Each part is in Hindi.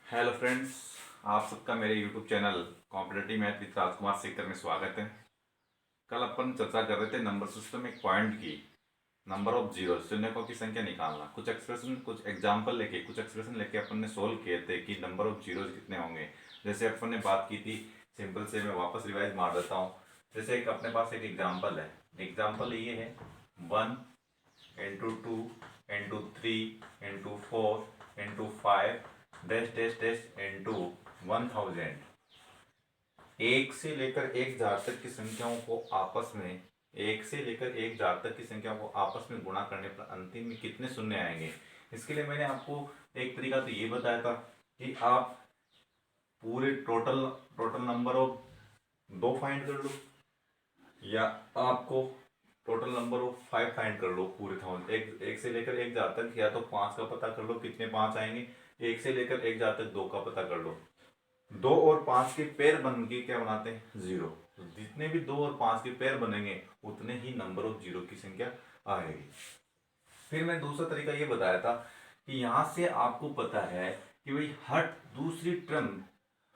हेलो फ्रेंड्स, आप सबका मेरे YouTube channel competitive math with Rajkumar सीखकर में स्वागत है। कल अपन चर्चा कर रहे थे नंबर सिस्टम एक पॉइंट की, नंबर ऑफ जीरो, शून्यकों की संख्या निकालना। कुछ एक्सप्रेशन, कुछ एग्जांपल लेके, कुछ एक्सप्रेशन लेके अपन ने सोल्व किए थे कि नंबर ऑफ जीरोज कितने होंगे। जैसे अपन ने बात की थी, सिंपल से मैं वापस रिवाइज मार देता हूँ। जैसे एक अपने पास एक एग्जाम्पल है। एग्जाम्पल ये है 1 × 2 × 3 × 4 × 5 डैश डैश डैश इंटू 1000। एक से लेकर एक हजार तक की संख्याओं को आपस में, एक से लेकर एक हजार तक की संख्याओं को आपस में गुणा करने पर अंतिम में कितने शून्य आएंगे। इसके लिए मैंने आपको एक तरीका तो ये बताया था कि आप पूरे टोटल टोटल नंबर ऑफ दो फाइंड कर लो, या आपको टोटल नंबर ऑफ 5 फाइंड कर लो पूरे थाउजेंड। एक से लेकर एक हजार तक, या तो 5 का पता कर लो कितने 5 आएंगे। एक से लेकर एक हजार तक 2 का पता कर लो। 2 और 5 के पेयर बन के क्या बनाते हैं? जीरो। तो जितने भी 2 और 5 के पेयर बनेंगे उतने ही नंबर ऑफ जीरो की संख्या आएगी। फिर मैं दूसरा तरीका ये बताया था कि यहां से आपको पता है कि भाई हर दूसरी टर्म,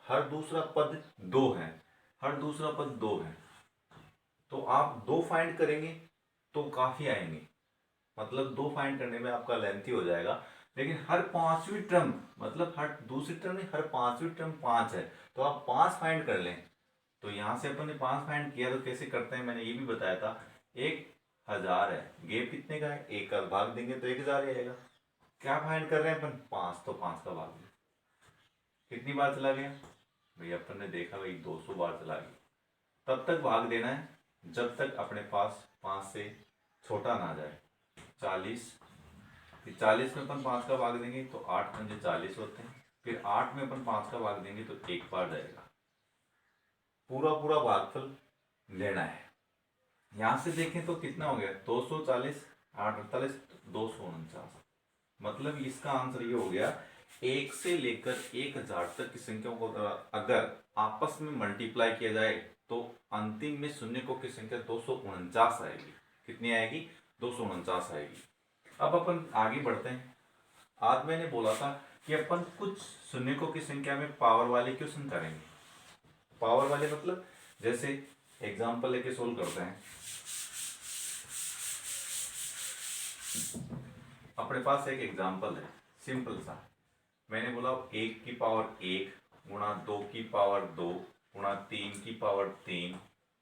हर दूसरा पद 2 है, हर दूसरा पद 2 है। तो आप 2 फाइंड करेंगे तो काफी आएंगे, मतलब 2 फाइंड करने में आपका लेंथी हो जाएगा। लेकिन हर पांचवी टर्म, मतलब हर दूसरी टर्म नहीं, हर पांचवी टर्म 5 है, तो आप 5 फाइंड कर लें। तो यहां से अपन ने 5 फाइंड किया तो कैसे करते हैं मैंने ये भी बताया था। 1000 है, गेप कितने का है? 1 का भाग देंगे तो 1000 ही आएगा। क्या फाइंड कर रहे हैं अपन? 5, तो 5 का भाग कितनी बार चला गया भाई? अपन ने देखा भाई 200 बार चला गया। तब तक भाग देना है जब तक अपने पास 5 से छोटा ना जाए। 40, फिर 40 में अपन 5 का भाग देंगे तो 8 पंजे 40 होते हैं। फिर 8 में अपन 5 का भाग देंगे तो एक बार जाएगा। पूरा पूरा भागफल लेना है। यहां से देखें तो कितना हो गया? 240, 8 48, 249। मतलब इसका आंसर ये हो गया, एक से लेकर 1000 तक की संख्याओं को अगर आपस में मल्टीप्लाई किया जाए तो अंतिम में शून्यकों की संख्या 249 आएगी। कितनी आएगी? 249 आएगी। अब अपन आगे बढ़ते हैं। आज मैंने बोला था कि अपन कुछ शून्यकों की संख्या में पावर वाले क्वेश्चन करेंगे। पावर वाले मतलब जैसे एग्जांपल लेके सोल्व करते हैं। अपने पास एक एग्जांपल है सिंपल सा। मैंने बोला 1 की पावर 1 गुणा 2 की पावर 2 गुणा 3 की पावर 3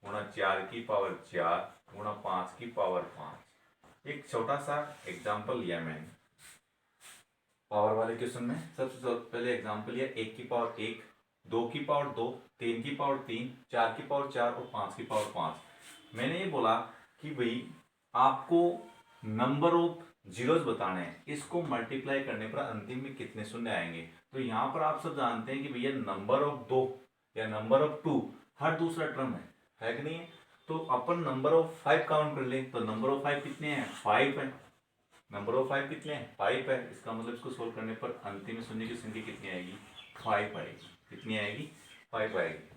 गुणा 4 की पावर 4 गुणा 5 की पावर 5। एक छोटा सा एग्जांपल लिया मैंने पावर वाले क्वेश्चन में। सबसे पहले एग्जांपल लिया 1 की पावर 1, 2 की पावर 2, 3 की पावर 3, 4 की पावर 4 और 5 की पावर 5। मैंने ये बोला कि भाई आपको नंबर ऑफ जीरोस बताने हैं, इसको मल्टीप्लाई करने पर अंतिम में कितने शून्य आएंगे। तो यहाँ पर आप सब जानते हैं कि भैया नंबर ऑफ 2 या नंबर ऑफ 2 हर दूसरा टर्म है कि नहीं है? तो अपन नंबर ऑफ 5 काउंट कर लें तो नंबर ऑफ 5 कितने हैं? 5 है। नंबर ऑफ 5 कितने हैं? 5 है। इसका मतलब इसको सोल्व करने पर अंतिम शून्य की संख्या कितनी आएगी? 5 आएगी। कितनी आएगी? 5 आएगी।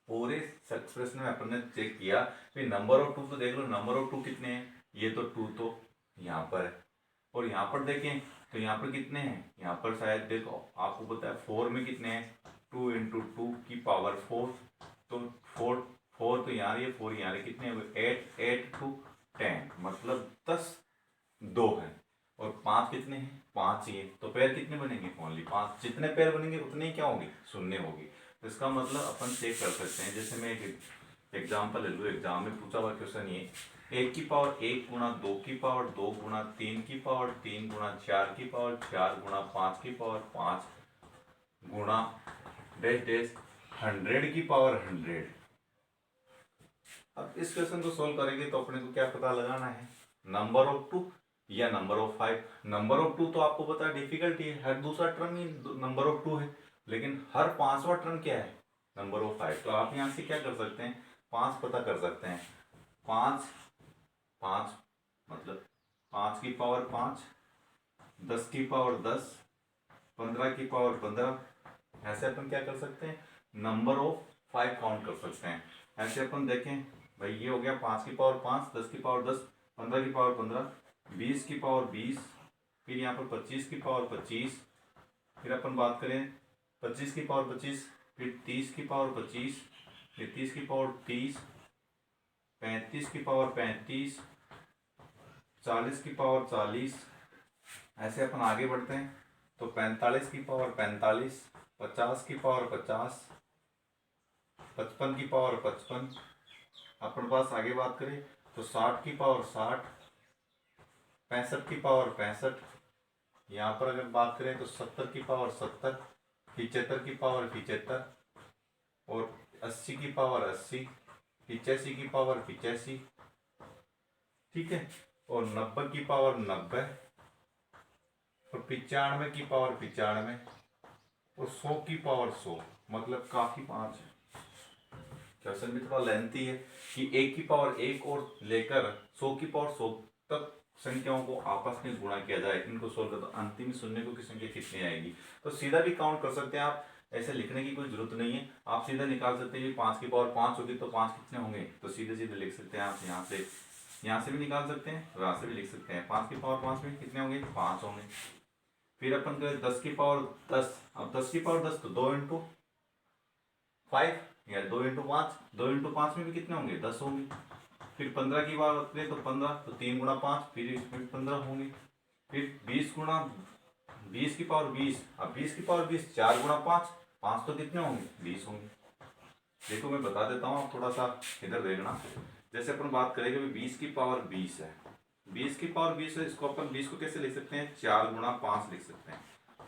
पूरे एक्सप्रेशन में अपन ने चेक किया, फिर नंबर ऑफ 2 तो देख लो, नंबर ऑफ 2 कितने हैं? ये तो 2 तो यहाँ पर है, और यहाँ पर देखें तो यहाँ पर कितने हैं? यहाँ पर शायद देखो आपको पता है 4 में कितने हैं? 2 × 2 की पावर 4, तो 4 तो यहाँ ये 4 यहाँ कितने हुए? 8, 8 × 2 10, मतलब 10 2 है। और 5 कितने हैं? 5 ही है। तो पैर कितने बनेंगे? ओनली 5। जितने पैर बनेंगे उतने ही क्या होंगे? शून्य होगी। तो इसका मतलब अपन चेक कर सकते हैं। जैसे मैं एक एग्जाम्पल ले लूँ, एग्जाम में पूछा हुआ क्वेश्चन ये 1 की पावर 1 गुणा 2 की पावर 2 गुणा 3 की पावर 3 गुणा 4 की पावर 4 गुणा 5 की पावर 5 गुणा डैश डैश 100 की पावर 100। अब इस क्वेश्चन को सोल्व करेंगे तो अपने को क्या पता लगाना है? नंबर ऑफ 2 या नंबर ऑफ 5। नंबर ऑफ 2 तो आपको पता है डिफिकल्टी है, हर दूसरा टर्म ही नंबर ऑफ 2 है। लेकिन हर पांचवा टर्म क्या है? Number of 5। तो आप यहां से क्या कर सकते हैं? 5 पता कर सकते हैं। 5 5 मतलब 5 की पावर 5, 10 की पावर 10, 15 की पावर 15। ऐसे अपन क्या कर सकते हैं? नंबर ऑफ 5 काउंट कर सकते हैं। ऐसे अपन देखें भाई, ये हो गया 5 की पावर 5, 10 की पावर 10, 15 की पावर 15, 20 की पावर 20, फिर यहाँ पर 25 की पावर 25। फिर अपन बात करें 25 की पावर 25, फिर 30 की पावर 25, फिर 30 की पावर 30, 35 की पावर 35, 40 की पावर 40। ऐसे अपन आगे बढ़ते हैं तो 45 की पावर 45, 50 की पावर 50, 55 की पावर 55। अपन पास आगे बात करें तो 60 की पावर 60, 65 की पावर 65। यहाँ पर अगर बात करें तो 70 की पावर 70, 75 की पावर 75, और 80 की पावर 80, 85 की पावर 85। ठीक है, और 90 की पावर 90, और 95 की पावर 95, और 100 की पावर 100। मतलब काफी पांच है। क्वेश्चन भी थोड़ा लेंथी है कि 1 की पावर 1 और लेकर 100 की पावर 100 तक संख्याओं को आपस में गुणा किया जाए, इनको सोल्व कर, तो अंतिम शून्य को की संख्या कितनी आएगी। तो सीधा भी काउंट कर सकते हैं आप, ऐसे लिखने की कोई जरूरत नहीं है, आप सीधा निकाल सकते हैं। 5 की पावर 5 होगी तो 5 कितने होंगे, तो सीधे सीधे लिख सकते हैं आप। यहाँ से भी निकाल सकते हैं, यहाँ से भी लिख सकते हैं। 5 की पावर 5 में कितने होंगे, 5 होंगे। फिर अपन करें 10 की पावर 10, अब 10 की पावर 10 तो 2 इंटू 5 या 2 इंटू 5, 2 इंटू 5 में भी कितने होंगे, 10 होंगे। फिर 15 की बात करें तो 15, तो 3 गुणा 5, फिर इसमें 15 होंगे। फिर 20 गुणा 20 की पावर 20, अब 20 की पावर 20 4 गुणा 5, 5 तो कितने होंगे, 20 होंगे। देखो मैं बता देता हूँ, आप थोड़ा सा इधर देखना। जैसे अपन बात करेंगे 20 की पावर 20 है, 20 की पावर 20 है, इसको अपन 20 को कैसे लिख सकते हैं, 4 गुणा 5 लिख सकते हैं।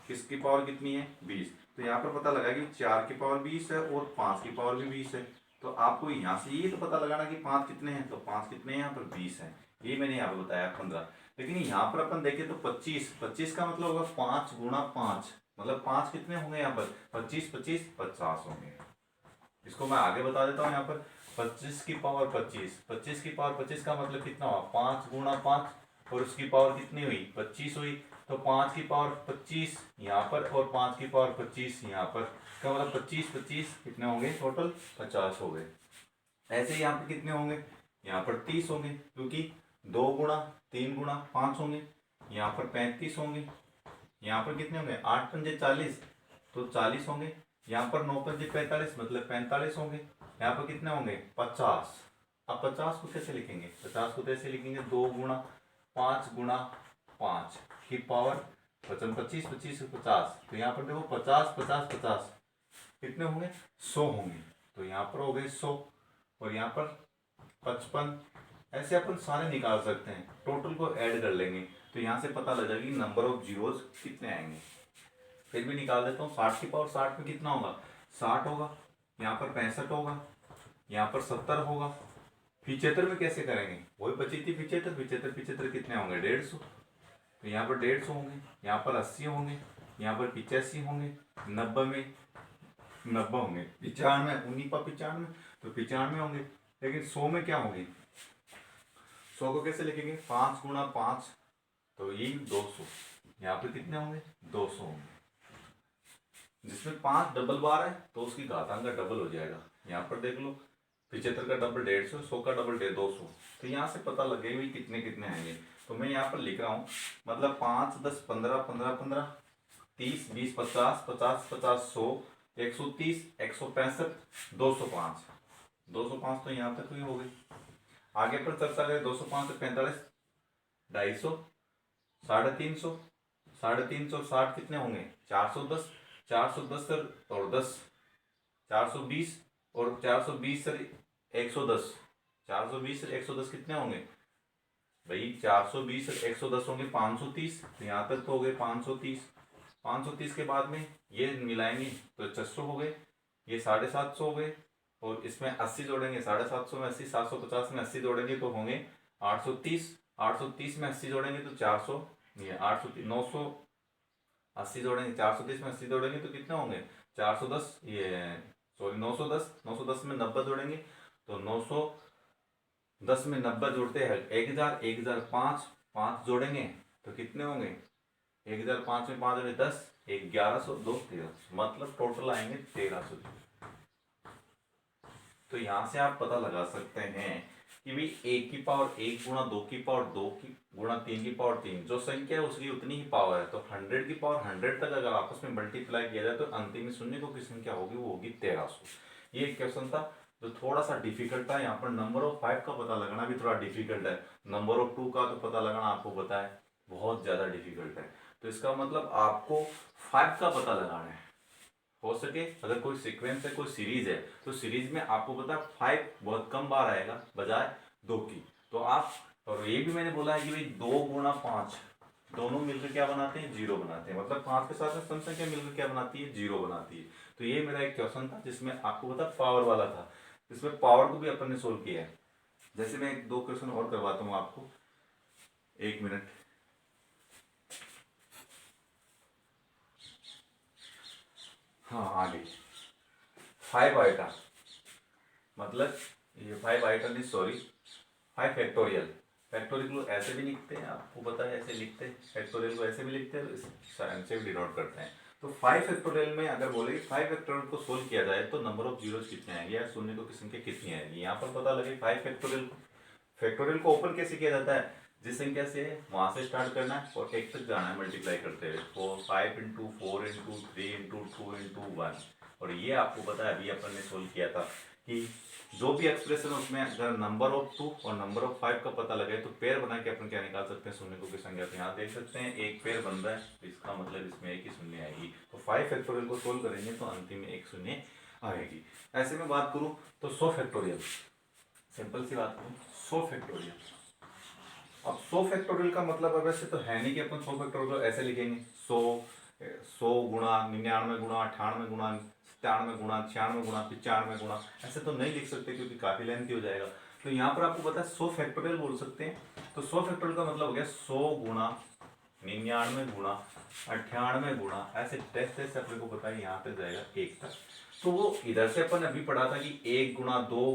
किसकी पावर कितनी है, 20। तो यहाँ पर पता लगा कि 4 की पावर 20 है और 5 की पावर भी 20 है। तो आपको यहाँ से ये तो पता लगाना कि 5 कितने हैं, तो 5 कितने हैं यहाँ पर, 20 है। ये मैंने यहाँ पर बताया 15। लेकिन यहाँ पर अपन देखें तो 25, 25 का मतलब होगा 5 गुणा 5, मतलब 5 कितने होंगे यहाँ पर, 25 25 50 होंगे। इसको मैं आगे बता देता हूँ। यहाँ पर 25 की पावर 25, 25 की पावर 25 का मतलब कितना हुआ, 5 गुणा 5, और उसकी पावर कितनी हुई, 25 हुई। तो 5 की पावर 25 यहाँ पर और 5 की पावर 25 यहाँ पर, इसका मतलब 25 25 कितने होंगे, टोटल 50 हो गए। ऐसे ही यहाँ पर कितने होंगे, यहाँ पर 30 होंगे, क्योंकि 2 गुणा 3 गुणा 5 होंगे। यहाँ पर 35 होंगे। यहाँ पर कितने होंगे, 8 पंजे 40, तो 40 होंगे। यहाँ पर 9 पंजे 45, मतलब 45 होंगे। यहाँ पर कितने होंगे, 50। अब 50 को कैसे लिखेंगे, 50 को कैसे लिखेंगे, 2 गुणा 5 गुणा 5 की पावर 25 25 25 50। तो यहाँ पर देखो 50 50 50 कितने होंगे, 100 होंगे। तो यहाँ पर हो गए 100, और यहाँ पर 55। ऐसे अपन सारे निकाल सकते हैं, टोटल को ऐड कर लेंगे तो यहाँ से पता लग जाएगा कि नंबर ऑफ जीरोस कितने आएंगे। फिर भी निकाल देता हूँ। 60 की पावर 60 में कितना होगा, 60 होगा। यहाँ पर 65 होगा, यहाँ पर 70 होगा। 75 में कैसे करेंगे, वही बची थी 75, 75 75 कितने होंगे, 150। तो यहाँ पर 150 होंगे, यहाँ पर 80 होंगे, यहाँ पर 85 होंगे, 90 में 90 होंगे, 95 उन्हीं पर 95, तो 95 होंगे। लेकिन 100 में क्या होंगे, 100 को कैसे लिखेंगे, 5 गुणा 5, तो ये 200। यहाँ पर कितने होंगे, 200 होंगे। जिसमें 5 डबल बार है तो उसकी घातांक का डबल हो जाएगा। यहाँ पर देख लो, 75 का डबल 150, 100 का डबल 200। तो यहाँ से पता लगेगा कितने कितने आएंगे। तो मैं यहाँ पर लिख रहा हूँ, मतलब 5 10 15 15 15 30 20 50 50 50 100 130 165 205। 205 तो यहाँ तक ही हो गई। आगे पर चर्चा करें, 205 से 45 250 350 350 60 कितने होंगे, 410 410 और 10 420, और 420 सर 110, 420 और 110 कितने होंगे भाई, 420 और 110 होंगे 530। तो यहाँ तक तो हो गए 530। 530 के बाद में ये मिलाएंगे तो 600 हो गए, ये 750 हो गए, और इसमें 80 जोड़ेंगे, 750 में 80, 750 में 80 जोड़ेंगे तो होंगे 830। 830 में 80 जोड़ेंगे तो 400, ये 830 980 जोड़ेंगे, 430 में 80 जोड़ेंगे तो कितने होंगे 410, ये सॉरी 910। 910 में 90 जोड़ेंगे तो 910 में 90 जोड़ते हैं 1000, 1005 5 जोड़ेंगे तो कितने होंगे, 1005 में 5 जोड़े 10, 1100 2 1300, मतलब टोटल आएंगे 1300। तो यहाँ से आप पता लगा सकते हैं कि भाई 1 की पावर 1 गुणा 2 की पावर 2 की गुणा 3 की पावर 3, जो संख्या है उसकी उतनी ही पावर है। तो 100 की पावर 100 तक अगर आपस में मल्टीप्लाई किया जाए तो अंतिम में शून्य को की संख्या होगी, वो होगी 1300। ये क्वेश्चन था जो थोड़ा सा डिफिकल्ट था। यहाँ पर नंबर ऑफ 5 का पता लगाना भी थोड़ा डिफिकल्ट है, नंबर ऑफ 2 का तो पता लगाना आपको पता है बहुत ज्यादा डिफिकल्ट है। तो इसका मतलब आपको 5 का पता लगाना है। हो सके अगर कोई सीक्वेंस है, कोई सीरीज है, तो सीरीज में आपको पता 5 बहुत कम बार आएगा बजाय 2 की। तो आप, और ये भी मैंने बोला है कि भाई 2 गुणा 5 दोनों मिलकर क्या बनाते हैं, 0 बनाते हैं। मतलब 5 के साथ में सम संख्या मिलकर क्या बनाती है, 0 बनाती है। तो ये मेरा एक क्वेश्चन था जिसमें आपको पता पावर वाला था, जिसमें पावर को भी अपन ने सोल्व किया है। जैसे मैं एक दो क्वेश्चन और करवाता हूँ आपको, 1 मिनट। हाँ आगे 5 आइटा, मतलब ये 5 आइटा नहीं सॉरी 5 फैक्टोरियल। फैक्टोरियल को ऐसे भी लिखते हैं, आपको पता है ऐसे लिखते हैं, फैक्टोरियल को ऐसे भी लिखते हैं, ऐसे भी डिनोट करते हैं। तो 5 फैक्टोरियल में अगर बोले 5 फैक्टोरियल को सोल्व किया जाए तो नंबर ऑफ जीरोज कितने आएंगे या शून्य को की संख्या कितनी आएगी, यहाँ पर पता लगे 5 फैक्टोरियल। फैक्टोरियल को ओपन कैसे किया जाता है, जिस संख्या से वहां से स्टार्ट करना है और एक तक जाना है मल्टीप्लाई करते हुए, 5 इंटू 4 इंटू 3 इंटू 2 इंटू 1। और ये आपको पता है अभी अपन ने सोल्व किया था कि जो भी एक्सप्रेशन उसमें अगर नंबर ऑफ 2 और नंबर ऑफ 5 का पता लगे तो पेयर बना के अपन क्या निकाल सकते हैं, शून्य को की संख्या। तो यहाँ देख सकते हैं एक पेयर बन रहा है, तो इसका मतलब इसमें एक ही शून्य आएगी। तो 5 फैक्टोरियल को सोल्व करेंगे तो अंतिम में एक शून्य आएगी। ऐसे में बात करूं तो 100 फैक्टोरियल, सिंपल सी बात करूं 100 फैक्टोरियल। अब 100 फैक्टोरियल का मतलब अब ऐसे तो है नहीं कि अपन 100 फैक्टोरियल को ऐसे लिखेंगे 100 गुणा 99 गुणा 98 गुणा 97 गुणा 96 गुणा 95 गुणा, ऐसे तो नहीं लिख सकते क्योंकि काफी लेंथी हो जाएगा। तो यहाँ पर आपको पता है 100 फैक्टोरियल बोल सकते हैं। तो 100 फैक्टोरियल का मतलब हो गया 100 गुणा 99 गुणा 98 गुणा, ऐसे टेस्ट टेस्ट अपने को पता है यहाँ तक जाएगा 1 तक। तो वो इधर से अपन अभी पढ़ा था कि 1 गुणा 2,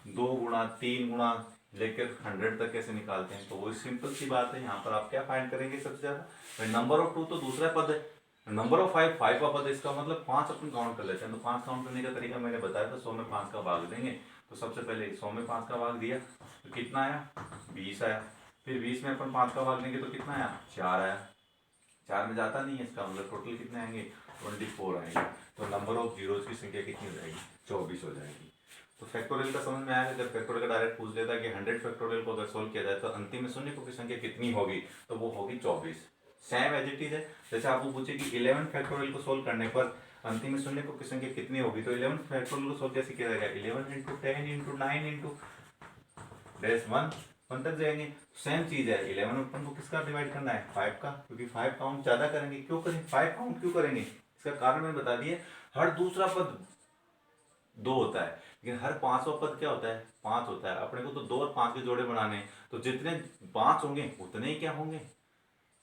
2 गुणा 3 गुणा लेकर 100 तक कैसे निकालते हैं। तो वो सिंपल सी बात है, यहाँ पर आप क्या फाइंड करेंगे सबसे ज्यादा, नंबर ऑफ 2 तो दूसरा पद है, नंबर ऑफ 5 5 का पद है, इसका मतलब 5 अपन काउंट कर लेते हैं। तो 5 काउंट करने का तरीका मैंने बताया था, 100 में 5 का भाग देंगे। तो सबसे पहले 100 में 5 का भाग दिया तो कितना आया, 20 आया। फिर 20 में अपन 5 का भाग देंगे तो कितना आया, 4 आया। 4 में जाता नहीं है, इसका मतलब टोटल कितने आएंगे, 24 आएंगे। तो नंबर ऑफ जीरोज की संख्या कितनी हो जाएगी, 24 हो जाएगी। तो फैक्टोरियल का समझ में आया। जब फैक्टोरियल का डायरेक्ट पूछ लेता है कि 100 फैक्टोरियल को अगर सोल्व किया जाए तो अंतिम में शून्य की संख्या कितनी होगी, तो वो होगी 24। सेम एज इट इज है। जैसे आपको पूछे कि 11 फैक्टोरियल को सोल्व करने पर अंतिम में शून्य की संख्या कितनी होगी, तो 11 फैक्टोरियल को सोल्व कैसे किया जाएगा, 11 इंटू 10 इंटू 9 इंटू डैश 1 तक जाएंगे। सेम चीज है, 11 अपन को किसका डिवाइड करना है, 5 का, क्योंकि 5 काउंट ज्यादा करेंगे। क्यों करें 5 काउंट क्यों करेंगे, इसका कारण मैंने बता दिया। हर दूसरा पद 2 होता है, लेकिन हर पांचवा पद क्या होता है, 5 होता है। अपने को तो 2 और 5 के जोड़े बनाने हैं, तो जितने 5 होंगे उतने ही क्या होंगे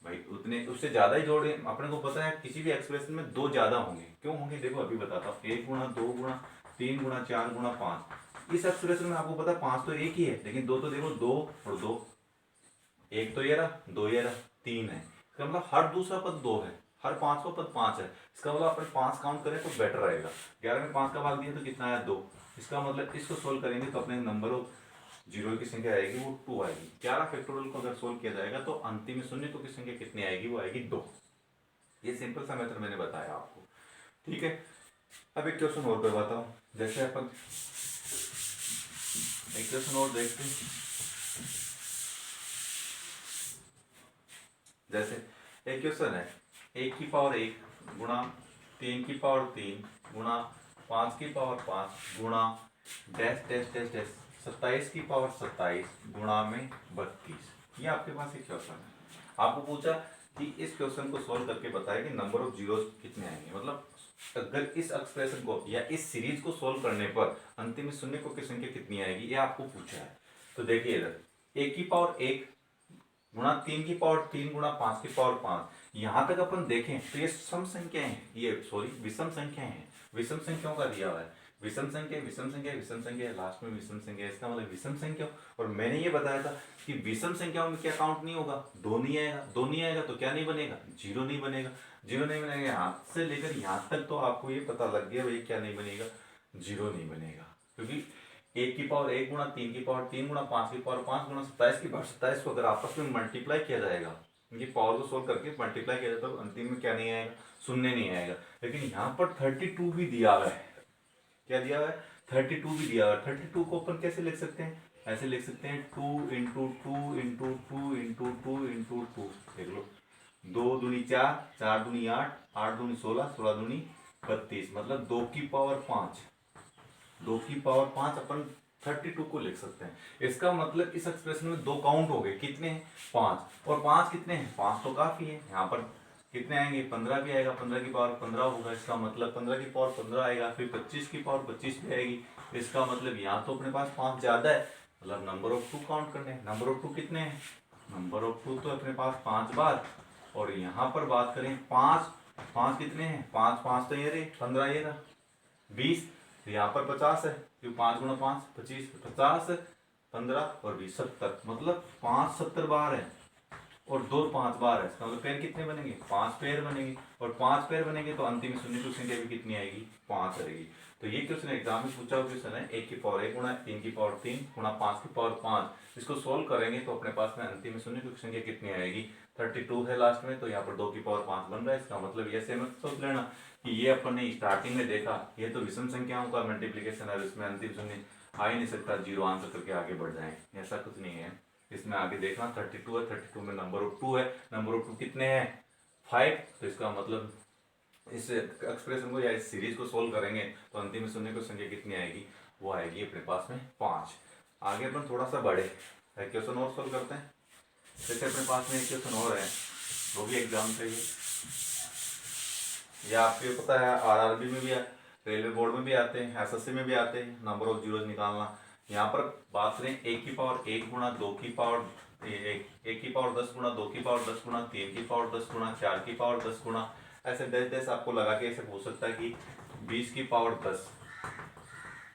भाई, उतने उससे ज्यादा ही जोड़े। अपने को पता है किसी भी एक्सप्रेशन में 2 ज्यादा होंगे। क्यों होंगे, देखो अभी बताता हूँ। 1 गुणा 2 गुणा 3 गुणा 4 गुणा 5, इस एक्सप्रेशन में आपको पता है 5 तो एक ही है, लेकिन 2 तो देखो 2 और 2, एक तो ये रहा, 2 ये रहा, 3 है। इसका मतलब हर दूसरा पद 2 है, हर पांचवा पद 5 है। इसका मतलब अपन 5 काउंट करें तो बेटर रहेगा। 11 में 5 का भाग दिया तो कितना आया, 2। इसका मतलब इसको सोल्व करेंगे तो अपने नंबर ऑफ जीरो की संख्या आएगी वो 2 आएगी। 11 फैक्टोरियल को अगर सोल्व किया जाएगा तो अंतिम में शून्य की संख्या कितनी आएगी, वो आएगी 2। ये सिंपल सा मेथड मैंने बताया आपको, ठीक है। अब एक क्वेश्चन और करवाता हूँ। जैसे अपन एक क्वेश्चन और देखते हैं। जैसे एक क्वेश्चन है, 1 की पावर 1 गुणा 3 की पावर 3 गुणा 5 की पावर 5 गुणा डैश डैश डैश डैश 27 की पावर 27 गुणा में 32। ये आपके पास एक क्वेश्चन है। आपको पूछा कि इस क्वेश्चन को सोल्व करके बताए कि नंबर ऑफ जीरोस कितने आएंगे। मतलब अगर इस एक्सप्रेशन को या इस सीरीज को सोल्व करने पर अंतिम में शून्य की संख्या कितनी आएगी, ये आपको पूछा है। तो देखिए इधर 1 की पावर 1 गुणा 3 की पावर 3 गुणा 5 की पावर 5, यहां तक अपन देखें तो ये सम संख्याएं हैं, ये सॉरी विषम संख्याएं हैं। विषम संख्याओं का दिया हुआ है, विषम संख्या विषम संख्या विषम संख्या, लास्ट में विषम संख्या, इसका मतलब विषम संख्या। और मैंने ये बताया था कि विषम संख्याओं में क्या काउंट नहीं होगा, 2 नहीं आएगा। 2 नहीं आएगा तो क्या नहीं बनेगा, 0 नहीं बनेगा। 0 नहीं बनेगा, यहाँ से लेकर यहाँ तक तो आपको ये पता लग गया भाई क्या नहीं बनेगा, 0 नहीं बनेगा। क्योंकि 1 की पावर 1 गुणा 3 की पावर 3 गुणा 5 की पावर 5 गुणा 27 की पावर 27 को अगर आपस में मल्टीप्लाई किया जाएगा, इनकी पावर को सोल्व करके मल्टीप्लाई किया जाए तो अंतिम में क्या नहीं आएगा, शून्य नहीं आएगा। लेकिन यहाँ पर 32 भी दिया हुआ है। क्या दिया हुआ है? 32 भी दिया हुआ है। 32 को अपन कैसे लिख सकते हैं? ऐसे लिख सकते हैं 2 into two into two into two into two. देख लो, 2 दूनी 4, 4 दूनी 8, 8 दूनी 16, 16 दूनी 32, मतलब 2 की पावर 5, 2 की पावर 5 अपन 32 को लिख सकते हैं। इसका मतलब इस एक्सप्रेशन में 2 काउंट हो गए, कितने हैं? 5। और 5 कितने हैं? 5 तो काफी है। यहाँ पर कितने आएंगे? 15 भी आएगा, 15 की पावर 15 होगा, इसका मतलब 15 की पावर 15 आएगा। फिर 25 की पावर 25 भी आएगी, इसका मतलब यहाँ तो अपने पास 5 ज्यादा है, मतलब नंबर ऑफ 2 काउंट करने हैं। नंबर ऑफ 2 कितने हैं? नंबर ऑफ 2 तो अपने पास 5 बार। और यहाँ पर बात करें 5, 5 कितने हैं? 5 5 तो ये रहे, 15 ये रहा, 20, तो यहाँ पर 50 है, क्योंकि 5 गुणा 5 25, 50 15 और 20 70, मतलब 5 70 बार है और 2 5 बार है। इसका मतलब पेयर कितने बनेंगे? 5 पेयर बनेंगे। और 5 पेयर बनेंगे तो अंतिम शून्य की संख्या भी कितनी आएगी? 5 आएगी। तो ये क्वेश्चन एग्जाम में पूछा हुआ क्वेश्चन है। 1 की पावर 1 गुणा 3 की पावर 3 गुणा 5 की पावर 5। इसको सोल्व करेंगे तो अपने पास में अंतिम शून्य की संख्या कितनी आएगी? 32 है लास्ट में, तो यहाँ पर 2 की पावर 5 बन रहा है। इसका मतलब ये सेम सोच लेना कि ये अपन ने स्टार्टिंग में देखा, ये तो विषम संख्याओं का मल्टीप्लीकेशन है, इसमें अंतिम शून्य आ ही नहीं सकता, जीरो आंसर करके आगे बढ़ जाए, ऐसा कुछ नहीं है। इसमें आगे देखना 32 है, 32 में नंबर ऑफ 2 है, नंबर ऑफ 2 कितने हैं? 5। तो इसका मतलब इस एक्सप्रेशन को या इस सीरीज को सोल्व करेंगे तो अंतिम शून्य की संख्या कितनी आएगी? वो आएगी अपने पास में 5। आगे अपन थोड़ा सा बढ़े, क्वेश्चन और सोल्व करते हैं। जैसे अपने पास में एक क्वेश्चन और है, वो भी एग्जाम से ही, या आपको पता है आरआरबी में भी, रेलवे बोर्ड में भी आते हैं, एसएससी में भी आते हैं, नंबर ऑफ जीरोज निकालना। यहाँ पर बात करें 1 की पावर 1 गुणा 2 की पावर 1 की पावर 10 गुणा 2 की पावर 10 गुणा 3 की पावर 10 गुणा 4 की पावर 10 गुणा, ऐसे 10 आपको लगा के ऐसे पूछ सकता है कि 20 की पावर 10।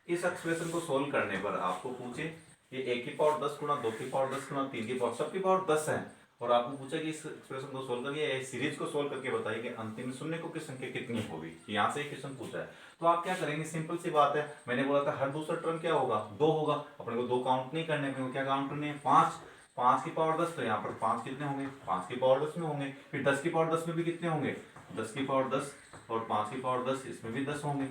इस एक्सप्रेशन को सोल्व करने पर आपको पूछे ये 1 की पावर 10 गुणा 2 की पावर 10 गुणा 3 की पावर, सबकी पावर 10 है, और आपको पूछा कि इस एक्सप्रेशन को सोल्व करके सीरीज को सोल्व करके बताइए कि अंतिम शून्य को की संख्या कितनी होगी। यहाँ से क्वेश्चन पूछा है, तो आप क्या करेंगे? सिंपल सी बात है, मैंने बोला था हर दूसरा टर्म क्या होगा? 2 होगा। अपने को 2 काउंट नहीं करने, अपने को क्या काउंट करने हैं? 5। 5 की पावर 10, तो यहाँ पर 5 कितने होंगे? 5 की पावर 10 में होंगे। फिर 10 की पावर 10 में भी कितने होंगे? 10 की पावर 10 और 5 की पावर 10, इसमें भी 10 होंगे।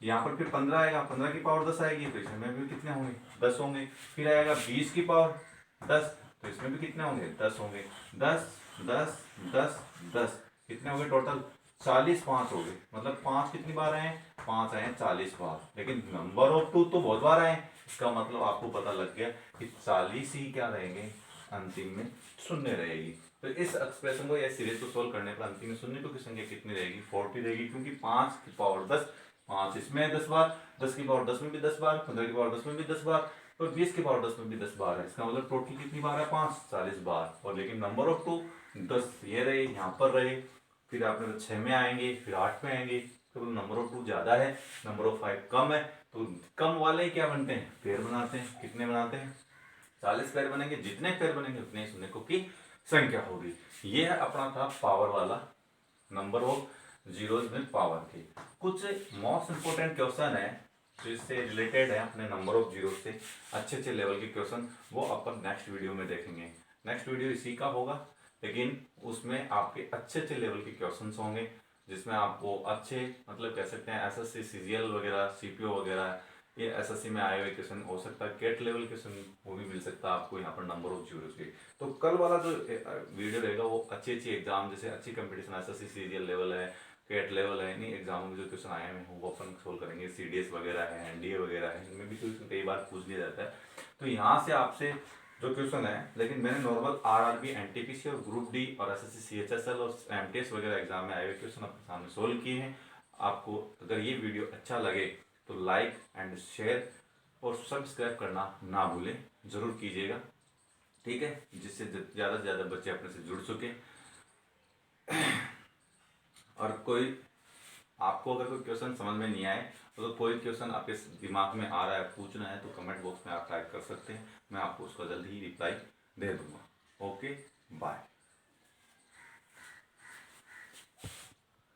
यहाँ पर फिर 15 आएगा, 15 की पावर 10 आएगी, तो इसमें भी कितने होंगे? 10 होंगे। फिर आएगा 20 की पावर 10, तो इसमें भी कितने होंगे? 10 होंगे। 10 10 10 10 कितने हो गए टोटल? 40 5 हो गए। मतलब 5 कितनी बार आए हैं? 5 आए हैं 40 बार। लेकिन नंबर ऑफ 2 तो बहुत बार आए, इसका मतलब आपको पता लग गया कि 40 ही क्या रहेंगे? अंतिम में शून्य रहेगी। तो इस एक्सप्रेशन को या सीरीज को सोल्व करने पर अंतिम में शून्य की संख्या कितनी रहेगी? 40 रहेगी, क्योंकि 5 की पावर 10, 5 इसमें 10 बार, 10 की पावर 10 में भी 10 बार, 15 की पावर 10 में भी 10 बार, और 20 की पावर 10 में भी 10 बार है। इसका मतलब टोटल कितनी बार है? 5, 40 बार। और लेकिन नंबर ऑफ 2 10 ये रहे, यहाँ पर रहे, फिर आपने 6 में आएंगे, फिर 8 में आएंगे, तो नंबर ऑफ 2 ज्यादा है, नंबर ऑफ 5 कम है, तो कम वाले क्या बनते हैं? पेयर बनाते हैं। कितने बनाते हैं? 40 पेयर बनेंगे। जितने पेयर बनेंगे उतने ही शून्य की संख्या होगी। ये है अपना था पावर वाला, नंबर ऑफ जीरोज में पावर के कुछ मोस्ट इंपोर्टेंट क्वेश्चन है जो इससे रिलेटेड है अपने नंबर ऑफ जीरो से, अच्छे अच्छे लेवल के क्वेश्चन, वो अपन नेक्स्ट वीडियो में देखेंगे। नेक्स्ट वीडियो इसी का होगा, लेकिन उसमें आपके अच्छे अच्छे लेवल के क्वेश्चन होंगे, जिसमें आपको अच्छे मतलब कह सकते हैं एसएससी सीजीएल वगैरह सीपीओ वगैरह, ये एसएससी में आए हुए क्वेश्चन हो सकता है, केट लेवल क्वेश्चन वो भी मिल सकता है आपको यहाँ पर नंबर ऑफ जीरोज के। तो कल वाला जो वीडियो रहेगा वो अच्छी अच्छी एग्जाम, जैसे अच्छी कंपटीशन एसएससी सीजीएल लेवल है, केट लेवल है, नहीं एग्जामों में जो क्वेश्चन आए हैं वो अपन सोल्व करेंगे। सीडीएस वगैरह है, एनडीए वगैरह है, इनमें भी क्वेश्चन कई बार पूछ लिया जाता है। तो यहाँ से आपसे जो क्वेश्चन है, लेकिन मैंने नॉर्मल आरआरबी, एनटीपीसी और ग्रुप डी और एसएससी सीएचएसएल और एमटीएस वगैरह एग्जाम में आए हुए क्वेश्चन आपके सामने सोल्व किए हैं। आपको अगर ये वीडियो अच्छा लगे तो लाइक एंड शेयर और सब्सक्राइब करना ना भूलें, जरूर कीजिएगा, ठीक है, जिससे ज़्यादा से ज़्यादा बच्चे अपने से जुड़ सके। और कोई आपको अगर कोई क्वेश्चन समझ में नहीं आए तो कोई क्वेश्चन आपके दिमाग में आ रहा है, पूछना है, तो कमेंट बॉक्स में आप टाइप कर सकते हैं, मैं आपको उसका जल्दी ही रिप्लाई दे दूंगा। Okay, bye.